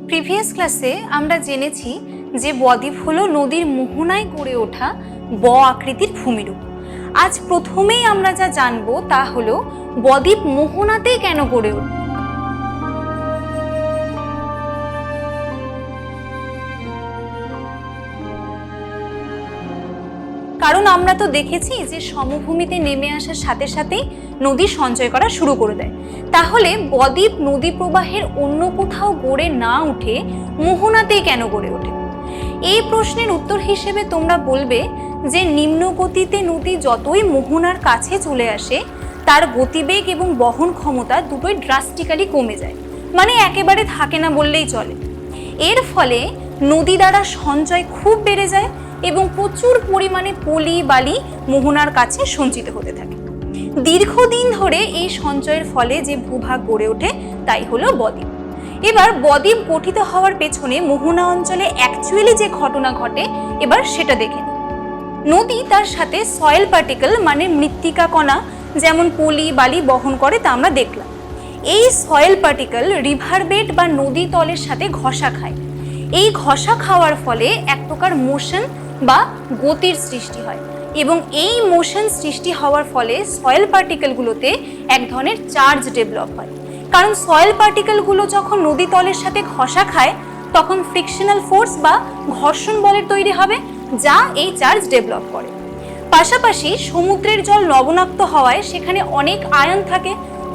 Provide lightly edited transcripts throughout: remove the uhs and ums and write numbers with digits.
Previous ক্লাসে আমরা জেনেছি যে বদ্বীপ হলো নদীর মোহনায় গড়ে ওঠা ব আকৃতির ভূমিরূপ। আজ প্রথমেই আমরা যা জানবো তা হলো বদ্বীপ মোহনাতেই কেন গড়ে ওঠে। কারণ আমরা তো দেখেছি যে সমভূমিতে নেমে আসার সাথে সাথেই নদী সঞ্চয় করা শুরু করে দেয়। তাহলে বদ্বীপ নদী প্রবাহের অন্য কোথাও গড়ে না উঠে মোহনাতেই কেন গড়ে ওঠে? এই প্রশ্নের উত্তর হিসেবে তোমরা বলবে যে নিম্ন গতিতে নদী যতই মোহনার কাছে চলে আসে তার গতিবেগ এবং বহন ক্ষমতা দুটোই ড্রাস্টিক্যালি কমে যায়, মানে একেবারে থাকে না বললেই চলে। এর ফলে নদী দ্বারা সঞ্চয় খুব বেড়ে যায় এবং প্রচুর পরিমাণে পলি বালি মোহনার কাছে সঞ্চিত হতে থাকে। দীর্ঘদিন ধরে এই সঞ্চয়ের ফলে যে ভূভাগ গড়ে ওঠে তাই হলো বদ্বীপ। এবার বদ্বীপ গঠিত হওয়ার পেছনে মোহনা অঞ্চলে অ্যাকচুয়ালি যে ঘটনা ঘটে এবার সেটা দেখে নিই। নদী তার সাথে সয়েল পার্টিকেল মানে মৃত্তিকা কণা যেমন পলি বালি বহন করে তা আমরা দেখলাম। এই সয়েল পার্টিকেল রিভার বেড বা নদী তলের সাথে ঘষা খায়। এই ঘষা খাওয়ার ফলে এক প্রকার মোশন বা গতির সৃষ্টি হয় এবং এই মোশন সৃষ্টি হওয়ার ফলে সয়েল পার্টিকেলগুলোতে এক ধরনের চার্জ ডেভেলপ হয়। কারণ সয়েল পার্টিকেলগুলো যখন নদী তলের সাথে ঘষা খায় তখন ফ্রিকশনাল ফোর্স বা ঘর্ষণ বলের তৈরি হবে যা এই চার্জ ডেভেলপ করে। পাশাপাশি সমুদ্রের জল লবণাক্ত হওয়ায় সেখানে অনেক আয়ন থাকে,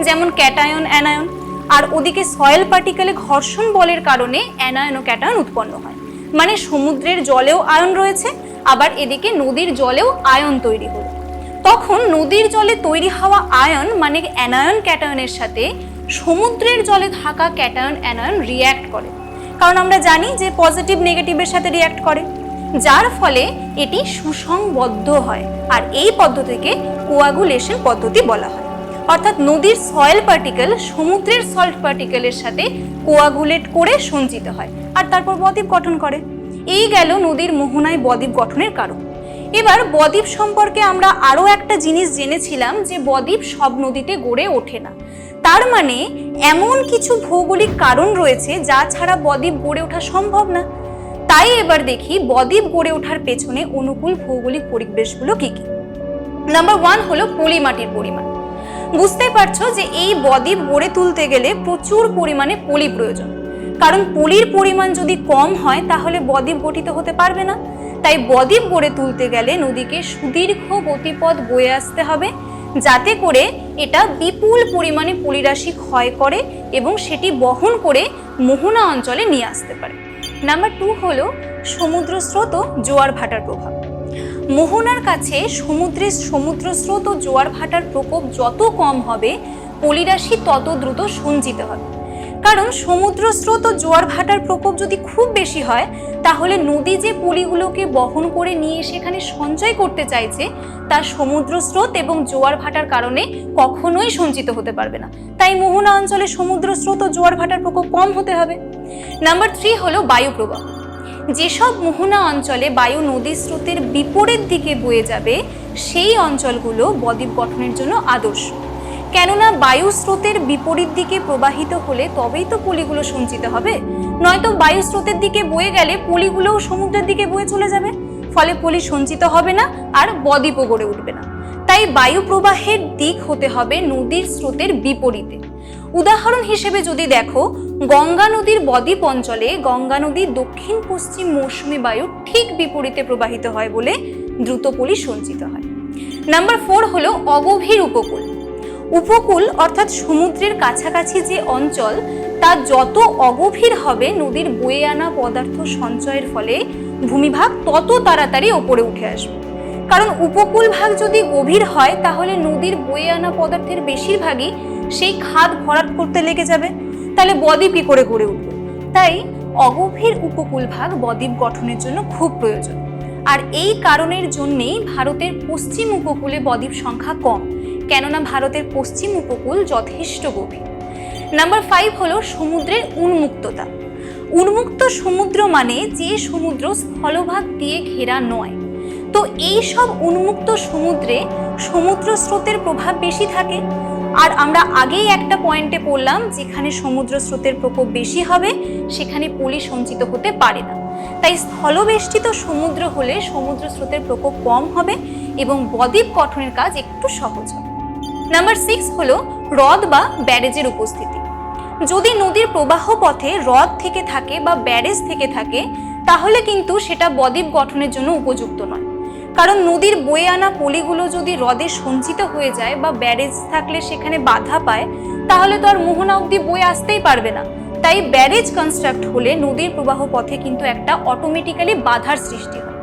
যেমন ক্যাটায়ন অ্যানায়ন, আর ওদিকে সয়েল পার্টিকেলে ঘর্ষণ বলের কারণে অ্যানায়ন ও ক্যাটায়ন উৎপন্ন হয়। মানে সমুদ্রের জলেও আয়ন রয়েছে, আবার এদিকে নদীর জলেও আয়ন তৈরি হলো। তখন নদীর জলে তৈরি হওয়া আয়ন মানে অ্যানায়ন ক্যাটায়নের সাথে সমুদ্রের জলে থাকা ক্যাটায়ন অ্যানায়ন রিয়্যাক্ট করে, কারণ আমরা জানি যে পজিটিভ নেগেটিভের সাথে রিয়্যাক্ট করে, যার ফলে এটি সুসংবদ্ধ হয়। আর এই পদ্ধতিকে কোয়াগুলেশন পদ্ধতি বলা হয়। অর্থাৎ নদীর সয়েল পার্টিকেল সমুদ্রের সল্ট পার্টিকেলের সাথে কোয়াগুলেট করে সঞ্চিত হয় আর তারপর বদ্বীপ গঠন করে। এই গেল নদীর মোহনায় বদ্বীপ গঠনের কারণ। এবার বদ্বীপ সম্পর্কে আমরা আরও একটা জিনিস জেনেছিলাম যে বদ্বীপ সব নদীতে গড়ে ওঠে না। তার মানে এমন কিছু ভৌগোলিক কারণ রয়েছে যা ছাড়া বদ্বীপ গড়ে ওঠা সম্ভব না। তাই এবার দেখি বদ্বীপ গড়ে ওঠার পেছনে অনুকূল ভৌগোলিক পরিবেশগুলো কি কি। নাম্বার 1 হলো পলি মাটির পরিমাণ। বুঝতে পারছো যে এই বদ্বীপ গড়ে তুলতে গেলে প্রচুর পরিমাণে পলি প্রয়োজন, কারণ পলির পরিমাণ যদি কম হয় তাহলে বদ্বীপ গঠিত হতে পারবে না। তাই বদ্বীপ গড়ে তুলতে গেলে নদীকে সুদীর্ঘ গতিপথ বয়ে আসতে হবে, যাতে করে এটা বিপুল পরিমাণে পলিরাশি ক্ষয় করে এবং সেটি বহন করে মোহনা অঞ্চলে নিয়ে আসতে পারে। নাম্বার 2 হলো সমুদ্র স্রোত ও জোয়ার ভাটার প্রভাব। মোহনার কাছে সমুদ্রের সমুদ্র স্রোত ও জোয়ার ভাটার প্রকোপ যত কম হবে পলিরাশি তত দ্রুত সঞ্চিত হবে। কারণ সমুদ্র স্রোত ও জোয়ার ভাটার প্রকোপ যদি খুব বেশি হয় তাহলে নদী যে পলিগুলোকে বহন করে নিয়ে সেখানে সঞ্চয় করতে চাইছে তা সমুদ্র স্রোত এবং জোয়ার ভাটার কারণে কখনোই সঞ্চিত হতে পারবে না। তাই মোহনা অঞ্চলে সমুদ্র স্রোত ও জোয়ার ভাটার প্রকোপ কম হতে হবে। নাম্বার 3 হলো বায়ু প্রবাহ। যেসব মোহনা অঞ্চলে বায়ু নদী স্রোতের বিপরীত দিকে বয়ে যাবে সেই অঞ্চলগুলো বদ্বীপ গঠনের জন্য আদর্শ। কেননা বায়ু স্রোতের বিপরীত দিকে প্রবাহিত হলে তবেই তো পলিগুলো সঞ্চিত হবে, নয়তো বায়ু স্রোতের দিকে বয়ে গেলে পলিগুলোও সমুদ্রের দিকে বয়ে চলে যাবে, ফলে পলি সঞ্চিত হবে না আর বদ্বীপও গড়ে উঠবে না। তাই বায়ু প্রবাহের দিক হতে হবে নদীর স্রোতের বিপরীতে। উদাহরণ হিসেবে যদি দেখো, গঙ্গা নদীর বদ্বীপ অঞ্চলে গঙ্গা নদীর দক্ষিণ পশ্চিম মৌসুমী বায়ু ঠিক বিপরীতে প্রবাহিত হয় বলে দ্রুত পলি সঞ্চিত হয়। নাম্বার 4 হলো অগভীর উপকূল। উপকূল অর্থাৎ সমুদ্রের কাছাকাছি যে অঞ্চল তা যত অগভীর হবে নদীর বয়ে আনা পদার্থ সঞ্চয়ের ফলে ভূমিভাগ তত তাড়াতাড়ি ওপরে উঠে আসবে। কারণ উপকূল ভাগ যদি গভীর হয় তাহলে নদীর বয়ে আনা পদার্থের বেশিরভাগই সেই খাদ ভরাট করতে লেগে যাবে, তাহলে বদ্বীপ কি করে গড়ে উঠবে? তাই অগভীর উপকূল ভাগ বদ্বীপ গঠনের জন্য খুব প্রয়োজন। আর এই কারণের জন্যেই ভারতের পশ্চিম উপকূলে বদ্বীপ সংখ্যা কম, কেননা ভারতের পশ্চিম উপকূল যথেষ্ট গভীর। নাম্বার 5 হলো সমুদ্রের উন্মুক্ততা। উন্মুক্ত সমুদ্র মানে যে সমুদ্র স্থলভাগ দিয়ে ঘেরা নয়। তো এই সব উন্মুক্ত সমুদ্রে সমুদ্র স্রোতের প্রভাব বেশি থাকে, আর আমরা আগেই একটা পয়েন্টে পড়লাম, যেখানে সমুদ্র স্রোতের প্রকোপ বেশি হবে সেখানে পলি সঞ্চিত হতে পারে না। তাই স্থলবেষ্টিত সমুদ্র হলে সমুদ্র স্রোতের প্রকোপ কম হবে এবং বদ্বীপ গঠনের কাজ একটু সহজ হবে। নাম্বার 6 হলো হ্রদ বা ব্যারেজের উপস্থিতি। যদি নদীর প্রবাহ পথে হ্রদ থেকে থাকে বা ব্যারেজ থেকে থাকে তাহলে কিন্তু সেটা বদ্বীপ গঠনের জন্য উপযুক্ত নয়, কারণ নদীর বয়ে আনা পলিগুলো যদি হ্রদে সঞ্চিত হয়ে যায় বা ব্যারেজ থাকলে সেখানে বাধা পায় তাহলে তো আর মোহনা অবধি বয়ে আসতেই পারবে না। তাই ব্যারেজ কনস্ট্রাক্ট হলে নদীর প্রবাহ পথে কিন্তু একটা অটোমেটিক্যালি বাধার সৃষ্টি হয়।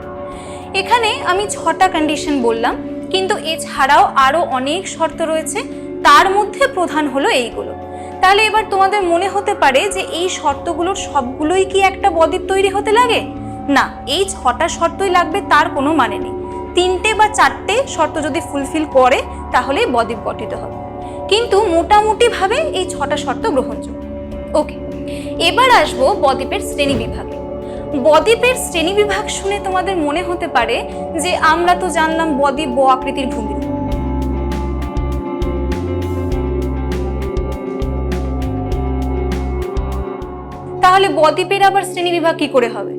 এখানে আমি 6টা কন্ডিশন বললাম, কিন্তু এছাড়াও আরো অনেক শর্ত রয়েছে, তার মধ্যে প্রধান হলো এইগুলো। তাহলে এবার তোমাদের মনে হতে পারে যে এই শর্তগুলোর সবগুলোই কি একটা বদ্বীপ তৈরি হতে লাগে? না, এই 6টা শর্তই লাগবে তার কোনো মানে নেই। 3টে বা 4টে শর্ত যদি ফুলফিল করে তাহলেই বদ্বীপ গঠিত হবে, কিন্তু মোটামুটি ভাবে এই 6টা শর্ত গ্রহণযোগ্য। ওকে, এবার আসবো বদ্বীপের শ্রেণী বিভাগে। বদ্বীপের শ্রেণী বিভাগ শুনে তোমাদের মনে হতে পারে যে আমরা তো জানলাম বদ্বীপ ব আকৃতির ভূমি, তাহলে বদ্বীপের আবার শ্রেণী বিভাগ কি করে হবে?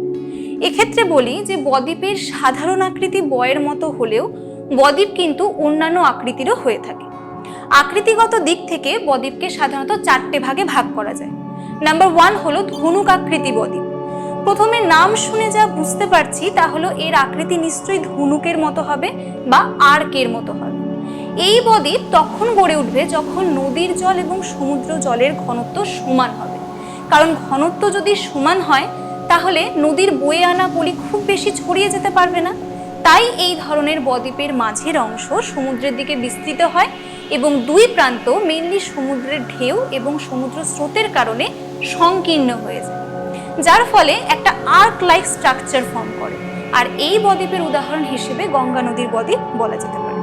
এক্ষেত্রে বলি যে বদ্বীপের সাধারণ আকৃতি বয়ের মতো হলেও বদ্বীপ কিন্তু অন্যান্য আকৃতিরও হয়ে থাকে। আকৃতিগত দিক থেকে বদ্বীপকে সাধারণত 4টে ভাগে ভাগ করা যায়। নাম্বার 1 হলো ধনুক আকৃতি বদ্বীপ। প্রথমে নাম শুনে যা বুঝতে পারছি তা হলো এর আকৃতি নিশ্চয়ই ধনুকের মতো হবে বা আর্কের মতো হবে। এই বদ্বীপ তখন গড়ে উঠবে যখন নদীর জল এবং সমুদ্র জলের ঘনত্ব সমান হবে, কারণ ঘনত্ব যদি সমান হয় তাহলে নদীর বয়ে আনা পলি খুব বেশি ছড়িয়ে যেতে পারবে না। তাই এই ধরনের বদ্বীপের মাঝের অংশ সমুদ্রের দিকে বিস্তৃত হয় এবং দুই প্রান্ত মেইনলি সমুদ্রের ঢেউ এবং সমুদ্র স্রোতের কারণে সংকীর্ণ হয়ে যায়, যার ফলে একটা আর্ক লাইক স্ট্রাকচার ফর্ম করে। আর এই বদ্বীপের উদাহরণ হিসেবে গঙ্গা নদীর বদ্বীপ বলা যেতে পারে।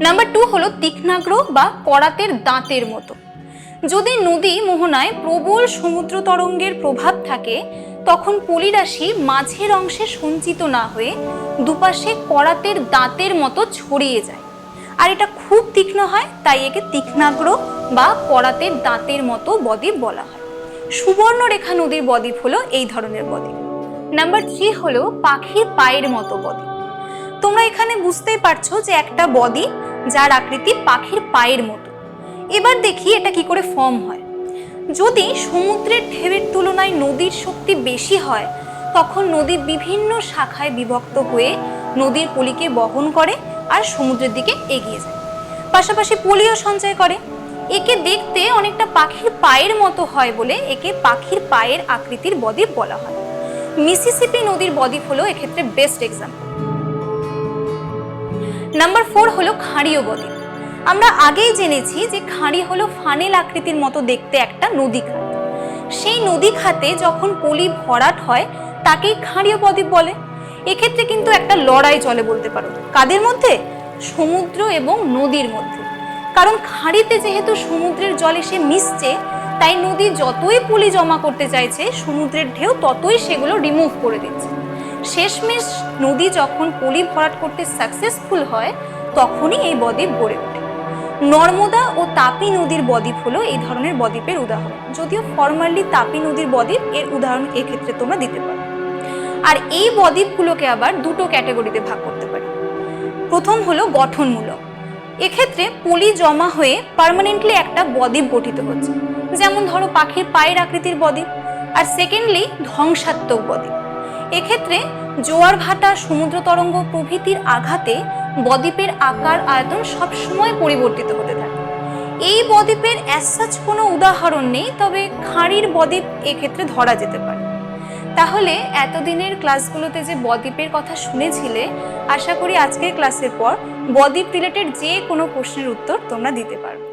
নাম্বার 2 হলো তীক্ষ্ণাগ্র বা করাতের দাঁতের মতো। যদি নদী মোহনায় প্রবল সমুদ্র তরঙ্গের প্রভাব থাকে তখন পলিরাশি মাঝের অংশে সঞ্চিত না হয়ে দুপাশে করাতের দাঁতের মতো ছড়িয়ে যায়, আর এটা খুব তীক্ষ্ণ হয়, তাই একে তীক্ষ্ণাগ্র বা করাতের দাঁতের মতো বদ্বীপ বলা হয়। সুবর্ণরেখা নদীর বদ্বীপ হলো এই ধরনের বদ্বীপ। নাম্বার 3 হলো পাখির পায়ের মতো বদ্বীপ। তোমরা এখানে বুঝতেই পারছো যে একটা বদ্বীপ যার আকৃতি পাখির পায়ের মতো। এবার দেখি এটা কি করে ফর্ম হয়। যদি সমুদ্রের ঢেউয়ের তুলনায় নদীর শক্তি বেশি হয় তখন নদী বিভিন্ন শাখায় বিভক্ত হয়ে নদীর পলিকে বহন করে আর সমুদ্রের দিকে এগিয়ে যায়, পাশাপাশি পলিও সঞ্চয় করে। একে দেখতে অনেকটা পাখির পায়ের মতো হয় বলে একে পাখির পায়ের আকৃতির বদ্বীপ বলা হয়। মিসিসিপি নদীর বদ্বীপ হলো এক্ষেত্রে বেস্ট এক্সাম্পল। নাম্বার 4 হলো খাঁড়ীয় বদ্বীপ। আমরা আগেই জেনেছি যে খাঁড়ি হলো ফানেল আকৃতির মতো দেখতে একটা নদী খাত। সেই নদী খাতে যখন পলি ভরাট হয় তাকেই খাঁড়ীয় বদ্বীপ বলে। এক্ষেত্রে কিন্তু একটা লড়াই চলে বলতে পারো, কাদের মধ্যে? সমুদ্র এবং নদীর মধ্যে। কারণ খাঁড়িতে যেহেতু সমুদ্রের জল এসে মিশছে, তাই নদী যতই পলি জমা করতে চাইছে সমুদ্রের ঢেউ ততই সেগুলো রিমুভ করে দিচ্ছে। শেষমেশ নদী যখন পলি ভরাট করতে সাকসেসফুল হয় তখনই এই বদ্বীপ গড়ে ওঠে। নর্মদা ও তাপি নদীর বদ্বীপ হলো এই ধরনের বদ্বীপের উদাহরণ, যদিও ফরমালি তাপি নদীর বদ্বীপ এর উদাহরণ এক্ষেত্রে তোমরা দিতে পারো। আর এই বদ্বীপগুলোকে আবার দুটো ক্যাটাগরিতে ভাগ করতে পারি। প্রথম হলো গঠনমূলক। এক্ষেত্রে পলি জমা হয়ে পার্মানেন্টলি একটা বদ্বীপ গঠিত হচ্ছে, যেমন ধরো পাখির পায়ের আকৃতির বদ্বীপ। আর সেকেন্ডলি ধ্বংসাত্মক বদ্বীপ। এক্ষেত্রে জোয়ার ভাটা, সমুদ্র তরঙ্গ প্রভৃতির আঘাতে বদ্বীপের আকার আয়তন সবসময় পরিবর্তিত হতে থাকে। এই বদ্বীপের অ্যাজ সাচ কোনো উদাহরণ নেই, তবে খাঁড়ির বদ্বীপ এক্ষেত্রে ধরা যেতে পারে। তাহলে এতদিনের ক্লাসগুলোতে যে বদ্বীপের কথা শুনেছিলে, আশা করি আজকের ক্লাসের পর বদ্বীপ রিলেটেড যে কোনো প্রশ্নের উত্তর তোমরা দিতে পারবে।